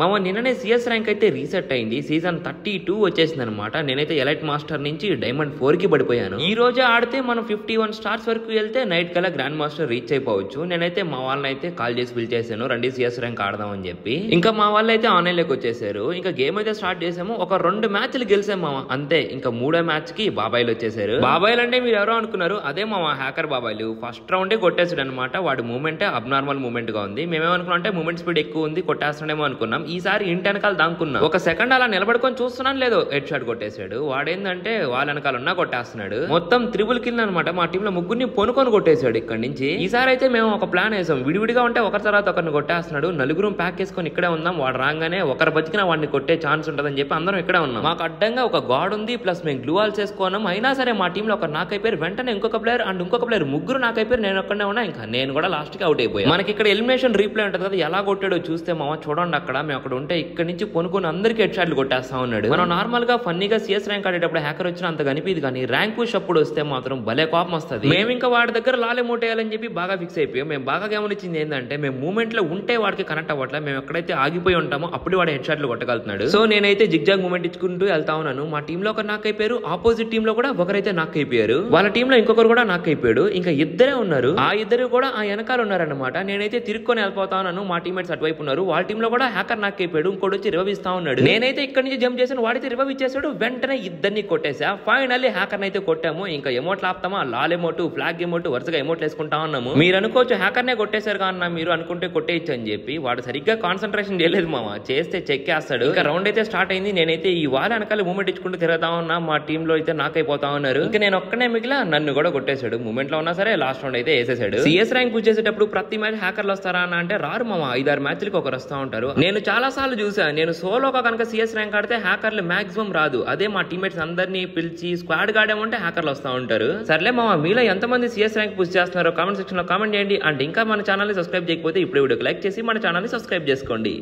మామ నిన్ననే CS rank అయితే రీసెట్ అయింది. సీజన్ 32 వచ్చేసింది అనమాట. నేనైతే ఎలైట్ మాస్టర్ నుంచి డైమండ్ 4 కి పడిపోయాను. ఈ రోజే ఆడితే మనం 51 స్టార్స్ వరకు వెళ్తే నైట్ కల్లా గ్రాండ్ మాస్టర్ రీచ్ అయిపోవచ్చు. నేనైతే మా వాళ్ళని అయితే కాల్ చేసి పిలిచేసాను, రండి సిఎస్ ర్యాంక్ ఆడదాం అని చెప్పి. ఇంకా మా వాళ్ళు అయితే ఆన్లైన్ లోకి వచ్చేసారు. ఇంకా గేమ్ అయితే స్టార్ట్ చేసాము. ఒక 2 మ్యాచ్లు గెలిసాం మామ, అంతే. ఇంకా 3వ మ్యాచ్ కి బాబాయిలు వచ్చేసారు. బాబాయిలు అంటే మీరు ఎవరో అనుకున్నారు, అదే మామ హ్యాకర్ బాబాయిలు. ఫస్ట్ రౌండే కొట్టేసాడు అనమాట. వాడి మూమెంటే అబ్నార్మల్ మూమెంట్ గా ఉంది. మేమేమనుకున్నాం అంటే మూమెంట్ స్పీడ్ ఎక్కువ ఉంది, కొట్టేస్తాడేమో అనుకున్నాం. ఈసారి ఇంటి వెనకాల దాక్కున్నా. ఒక సెకండ్ అలా నిలబడుకొని చూస్తున్నాను, లేదు హెడ్ షాట్ కొట్టేశాడు. వాడేందంటే వాళ్ళ వెనకాల ఉన్నా కొట్టేస్తున్నాడు. మొత్తం త్రిబుల్ కిల్ అనమాట. మా టీంలో ముగ్గురిని పొనుకొని కొట్టేశాడు ఇక్కడ నుంచి. ఈసారి అయితే మేము ఒక ప్లాన్ వేసాం, విడివిడిగా ఉంటే ఒకరి తర్వాత ఒకరిని కొట్టేస్తున్నాడు. నలుగురు ప్యాక్ చేసుకొని ఇక్కడే ఉందాం, వాడు రాగానే ఒకరు బతికిన వాడిని కొట్టే ఛాన్స్ ఉంటుందని చెప్పి అందరం ఇక్కడే ఉన్నాం. మాకు అడ్డంగా ఒక గాడ్ ఉంది, ప్లస్ మేము గ్లూ వాల్స్ చేసుకున్నాం. అయినా సరే మా టీంలో ఒక నాక్ అయిపోయారు. వెంటనే ఇంకొక ప్లేయర్ అండ్ ఇంకొక ప్లేయర్, ముగ్గురు నాక్ అయిపోయారు. నేను ఒక్కడే ఉన్నా. ఇంకా నేను కూడా లాస్ట్ కి అవుట్ అయిపోయాను. మనకి ఇక్కడ ఎలిమినేషన్ రీప్లే ఉంటుంది కదా, ఎలా కొట్టాడో చూస్తే మామ చూడండి. అక్కడ మేము అక్కడ ఉంటే ఇక్కడ నుంచి పొనుకొని అందరికి హెడ్ షాట్లు కొట్టేస్తా ఉన్నాడు. మనం నార్మల్ గా ఫన్నీగా సిఎస్ ర్యాంక్ ఆడేటప్పుడు హ్యాకర్ వచ్చినా అంత కనిపిది, కానీ ర్యాంక్ పుష్ అప్పుడు వస్తే మాత్రం భలే కోపం వస్తుంది. మేము ఇంకా వాడి దగ్గర లాలే మూటేయాలని చెప్పి బాగా ఫిక్స్ అయిపోయాం. మేము బాగా గమనించింది ఏంటంటే, మేము మూమెంట్ లో ఉంటే వాడికి కనెక్ట్ అవ్వట్లేదు. మేము ఎక్కడైతే ఆగిపోయి ఉంటామో అప్పుడు వాడు హెడ్ షాట్లు కొట్టగలుగుతున్నాడు. సో నేనైతే జిగ్జాగ్ మూమెంట్ ఇచ్చుకుంటూ వెళ్తా ఉన్నాను. మా టీంలో ఒకరు నాక్ అయిపోయారు, ఆపోజిట్ టీమ్ లో కూడా ఒకరైతే నాక్ అయిపోయారు. వాళ్ళ టీంలో ఇంకొకరు కూడా నాక్ అయిపోయాడు. ఇంకా ఇద్దరే ఉన్నారు. ఆ ఇద్దరు కూడా ఆ వెనకాల ఉన్నారనమాట. నేనైతే తిరుక్కొని వెళ్ళిపోతా ఉన్నాను. మా టీమ్మేట్స్ అటువైపు ఉన్నారు. వాళ్ళ టీంలో కూడా హ్యాకర్ నాక్ అయిపోయాడు. ఇంకోటి వచ్చి రివైవ్ ఇస్తా ఉన్నాడు. నేనైతే ఇక్కడ నుంచి జంప్ చేశాను, వాడితే రివైవ్ ఇచ్చేసాడు. వెంటనే ఇద్దరిని కొట్టేసా. ఫైనల్లీ హ్యాకర్ అయితే కొట్టాము. ఇంకా ఎమోట్లు ఆపుతామా, లాల్ ఎమోటు, ఫ్లాగ్ ఎమోటు, వరుసగా ఎమోట్లు వేసుకుంటా ఉన్నాము. మీరు అనుకోవచ్చు హ్యాకర్నే కొట్టేశారు కానీ మీరు అనుకుంటే కొట్టేయచ్చు అని చెప్పి. వాడు సరిగ్గా కాన్సన్ట్రేషన్ చేయలేదు మామ, చేస్తే చెక్కేస్తాడు. ఇంకా రౌండ్ అయితే స్టార్ట్ అయింది. నేనైతే ఈ వాళ్ళ వెనకాల మూమెంట్ ఇచ్చుకుంటూ తిరుగుతా ఉన్నా. మా టీంలో అయితే నాక్ అయిపోతా ఉన్నారు. ఇంకా నేను ఒక్కనే మిగిలిన, నన్ను కూడా కొట్టేశాడు. మూమెంట్ లో ఉన్నా సరే లాస్ట్ రౌండ్ అయితే వేసేసాడు. సిఎస్ ర్యాంక్ పుష్ చేసేటప్పుడు ప్రతి మ్యాచ్ హ్యాకర్లు వస్తారా అని అంటే రారు మామ. 5-6 మ్యాచ్లకి ఒకరు వస్తా ఉంటారు. నేను చాలా సార్లు చూసాను. నేను సోలోగా కనుక సిఎస్ ర్యాంక్ ఆడితే హ్యాకర్లు మాక్సిమం రాదు. అదే మా టీమ్మేట్స్ అందరినీ పిలిచి స్క్వాడ్ గాడేమంటే హ్యాకర్లు వస్తా ఉంటారు. సర్లే మామ, మీలో ఎంతమంది సిఎస్ ర్యాంక్ పుష్ చేస్తున్నారో కామెంట్ సెక్షన్ లో కామెంట్ చేయండి. అండ్ ఇంకా మన ఛానల్ ని సబ్స్క్రైబ్ చేయకపోతే ఇప్పుడు వీడియోకి లైక్ చేసి మన ఛానల్ ని సబ్స్క్రైబ్ చేసుకోండి.